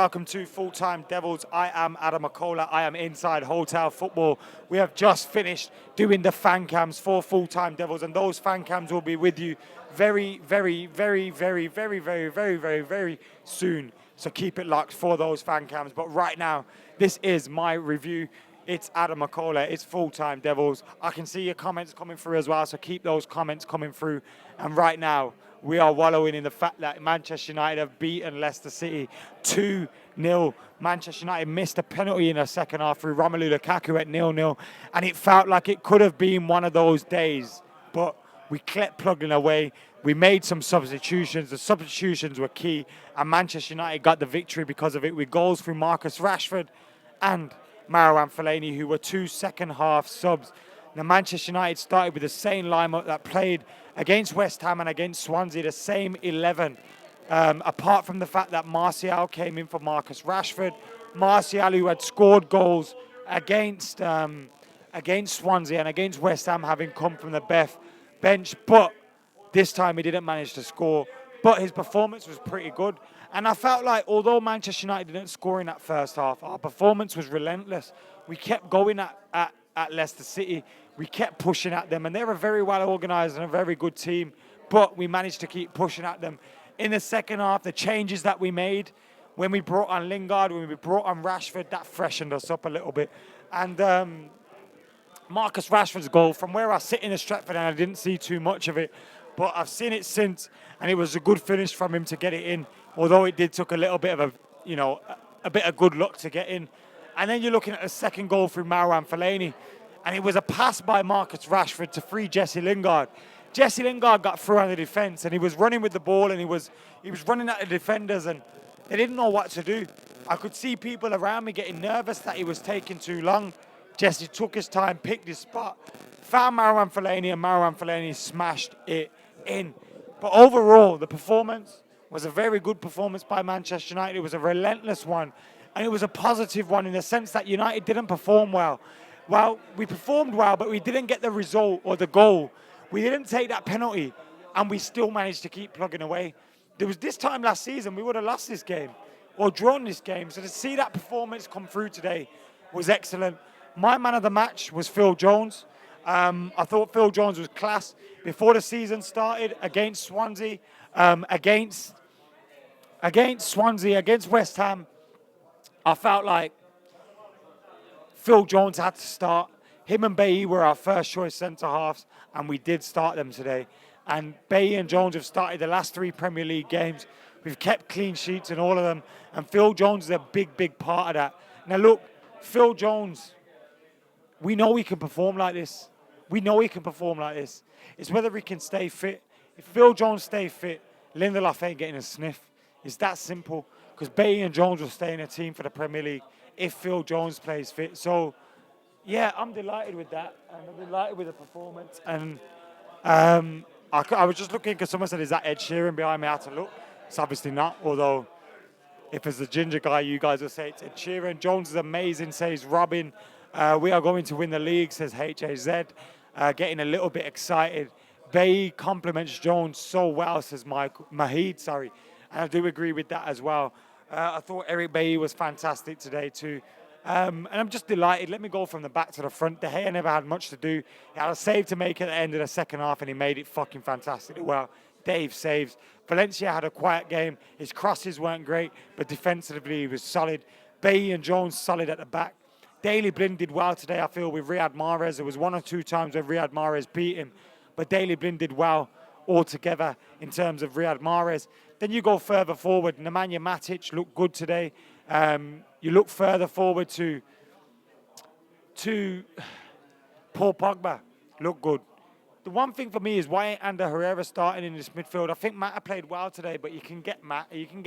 Welcome to Full Time Devils. I am Adam McKola. I am inside Hotel Football. We have just finished doing the fan cams for Full Time Devils, and those fan cams will be with you very soon. So keep it locked for those fan cams. But right now, this is my review. It's Adam McKola. It's Full Time Devils. I can see your comments coming through as well, so keep those comments coming through. And right now, we are wallowing in the fact that Manchester United have beaten Leicester City 2-0. Manchester United missed a penalty in the second half through Romelu Lukaku at 0-0, and it felt like it could have been one of those days, but we kept plugging away. We made some substitutions. The substitutions were key, and Manchester United got the victory because of it, with goals from Marcus Rashford and Marouane Fellaini, who were two second-half subs. Now, Manchester United started with the same lineup that played against West Ham and against Swansea, the same 11. Apart from the fact that Martial came in for Marcus Rashford. Martial, who had scored goals against Swansea and against West Ham, having come from the bench. But this time he didn't manage to score. But his performance was pretty good. And I felt like, although Manchester United didn't score in that first half, our performance was relentless. We kept going at Leicester City. We kept pushing at them, and they're a very well organised and a very good team, but we managed to keep pushing at them. In the second half, the changes that we made, when we brought on Lingard, when we brought on Rashford, that freshened us up a little bit. And Marcus Rashford's goal, from where I sit in the Stratford, and I didn't see too much of it, but I've seen it since, and it was a good finish from him to get it in, although it did took a little bit of a bit of good luck to get in. And then you're looking at the second goal through Marouane Fellaini, and it was a pass by Marcus Rashford to free Jesse Lingard. Jesse Lingard got through on the defence, and he was running with the ball, and he was running at the defenders, and they didn't know what to do. I could see people around me getting nervous that he was taking too long. Jesse took his time, picked his spot, found Marouane Fellaini, and Marouane Fellaini smashed it in. But overall, the performance was a very good performance by Manchester United. It was a relentless one, and it was a positive one in the sense that United didn't perform well. Well, we performed well, but we didn't get the result or the goal. We didn't take that penalty, and we still managed to keep plugging away. There was this time last season, we would have lost this game or drawn this game. So to see that performance come through today was excellent. My man of the match was Phil Jones. I thought Phil Jones was class. Before the season started, against Swansea, against West Ham, I felt like Phil Jones had to start. Him and Bailly were our first choice centre-halves, and we did start them today. And Bailly and Jones have started the last 3 Premier League games. We've kept clean sheets in all of them, and Phil Jones is a big part of that. Now look, Phil Jones, we know he can perform like this. We know he can perform like this. It's whether he can stay fit. If Phil Jones stays fit, Lindelof ain't getting a sniff. It's that simple, because Bailly and Jones will stay in a team for the Premier League if Phil Jones plays fit. So, yeah, I'm delighted with that, and I'm delighted with the performance. And I was just looking, because someone said, is that Ed Sheeran behind me? I had to look. It's obviously not, although if it's the ginger guy, you guys will say it's Ed Sheeran. Jones is amazing, says Robin. We are going to win the league, says HAZ. Getting a little bit excited. Bailly compliments Jones so well, says Mahid, sorry. And I do agree with that as well. I thought Eric Bailly was fantastic today too. And I'm just delighted. Let me go from the back to the front. De Gea never had much to do. He had a save to make at the end of the second half, and he made it fucking fantastically well. Dave saves. Valencia had a quiet game. His crosses weren't great, but defensively he was solid. Bailly and Jones solid at the back. Daley Blind did well today, I feel, with Riyad Mahrez. There was 1 or 2 times where Riyad Mahrez beat him, but Daley Blind did well altogether in terms of Riyad Mahrez. Then you go further forward. Nemanja Matic looked good today. You look further forward to Paul Pogba. Looked good. The one thing for me is why ain't Ander Herrera starting in this midfield? I think Mata played well today, but you can get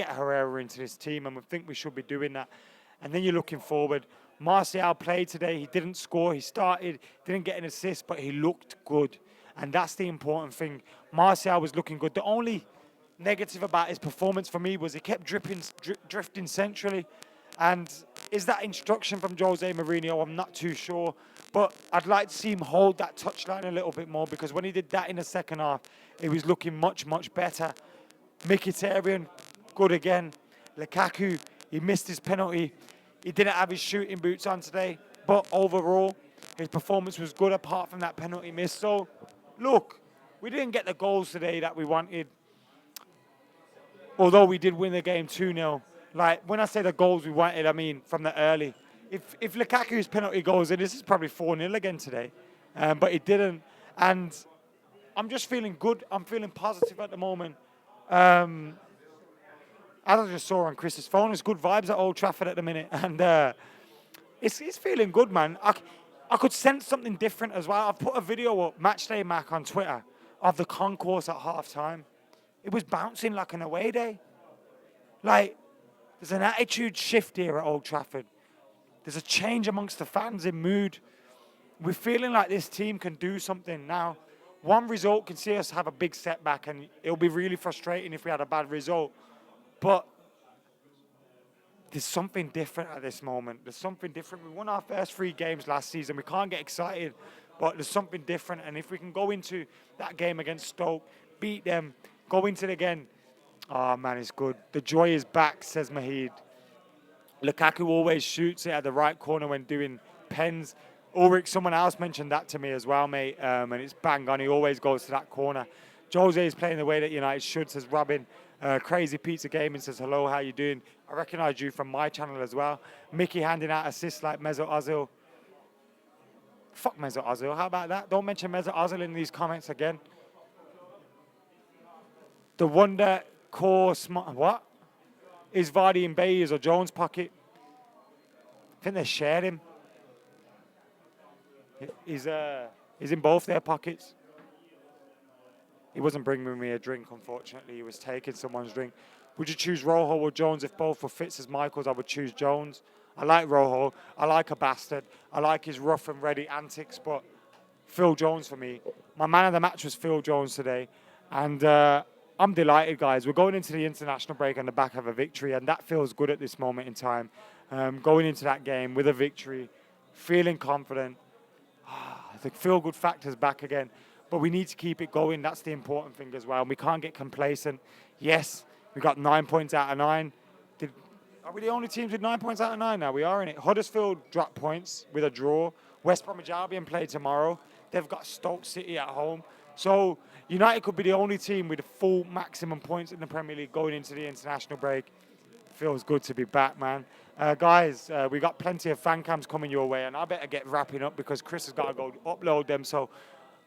Herrera into this team, and we think we should be doing that. And then you're looking forward. Martial played today. He didn't score. He started, didn't get an assist, but he looked good. And that's the important thing. Martial was looking good. The only negative about his performance for me was he kept drifting centrally. And is that instruction from Jose Mourinho? I'm not too sure. But I'd like to see him hold that touchline a little bit more, because when he did that in the second half, it was looking much better. Mkhitaryan, good again. Lukaku, He missed his penalty. He didn't have his shooting boots on today. But overall, his performance was good apart from that penalty miss. So, look, we didn't get the goals today that we wanted. Although we did win the game 2-0. Like, when I say the goals we wanted, I mean from the early. If Lukaku's penalty goes in, this is probably 4-0 again today. But it didn't. And I'm just feeling good. I'm feeling positive at the moment. As I just saw on Chris's phone, it's good vibes at Old Trafford at the minute. And it's feeling good, man. I could sense something different as well. I've put a video up, Matchday Mac, on Twitter, of the concourse at half-time. It was bouncing like an away day. Like, there's an attitude shift here at Old Trafford. There's a change amongst the fans in mood. We're feeling like this team can do something now. One result can see us have a big setback, and it'll be really frustrating if we had a bad result. But there's something different at this moment. There's something different. We won our first 3 games last season. We can't get excited, but there's something different. And if we can go into that game against Stoke, beat them, go into it again, oh man, it's good. The joy is back, says Mahid. Lukaku always shoots it at the right corner when doing pens. Ulrich, someone else mentioned that to me as well, mate, and it's bang on. He always goes to that corner. Jose is playing the way that United should, says Robin. Crazy Pizza Gaming says, hello, how you doing? I recognise you from my channel as well. Mickey handing out assists like Mesut Ozil. Fuck Mesut Ozil, how about that? Don't mention Mesut Ozil in these comments again. The wonder core what? Is Vardy in Bayes or Jones' pocket? I think they shared him. He's in both their pockets. He wasn't bringing me a drink, unfortunately. He was taking someone's drink. Would you choose Rojo or Jones? If both were fit as Michael's, I would choose Jones. I like Rojo. I like a bastard. I like his rough and ready antics, but Phil Jones for me. My man of the match was Phil Jones today. And I'm delighted, guys. We're going into the international break on the back of a victory, and that feels good at this moment in time. Going into that game with a victory, feeling confident. The feel-good factor's back again. But we need to keep it going. That's the important thing as well. And we can't get complacent. Yes, we got 9 points out of 9. Are we the only teams with 9 points out of 9 now? We are in it. Huddersfield dropped points with a draw. West Bromwich Albion play tomorrow. They've got Stoke City at home. So United could be the only team with the full maximum points in the Premier League going into the international break. Feels good to be back, man. Guys, we got plenty of fan cams coming your way, and I better get wrapping up because Chris has got to go upload them. So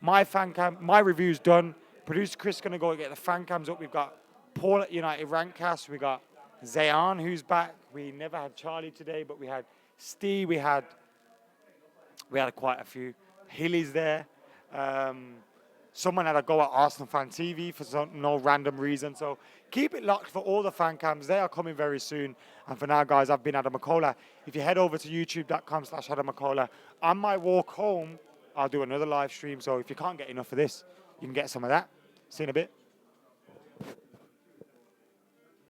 my fan cam, my review's done. Producer Chris is going to go get the fan cams up. We've got Paul at United Rankcast. We got Zayan, who's back. We never had Charlie today, but we had Steve. We had quite a few. Hilly's there. Someone had a go at Arsenal Fan TV for no random reason. So keep it locked for all the fan cams. They are coming very soon. And for now, guys, I've been Adam McKola. If you head over to youtube.com/Adam McKola, on my walk home, I'll do another live stream. So if you can't get enough of this, you can get some of that. See you in a bit.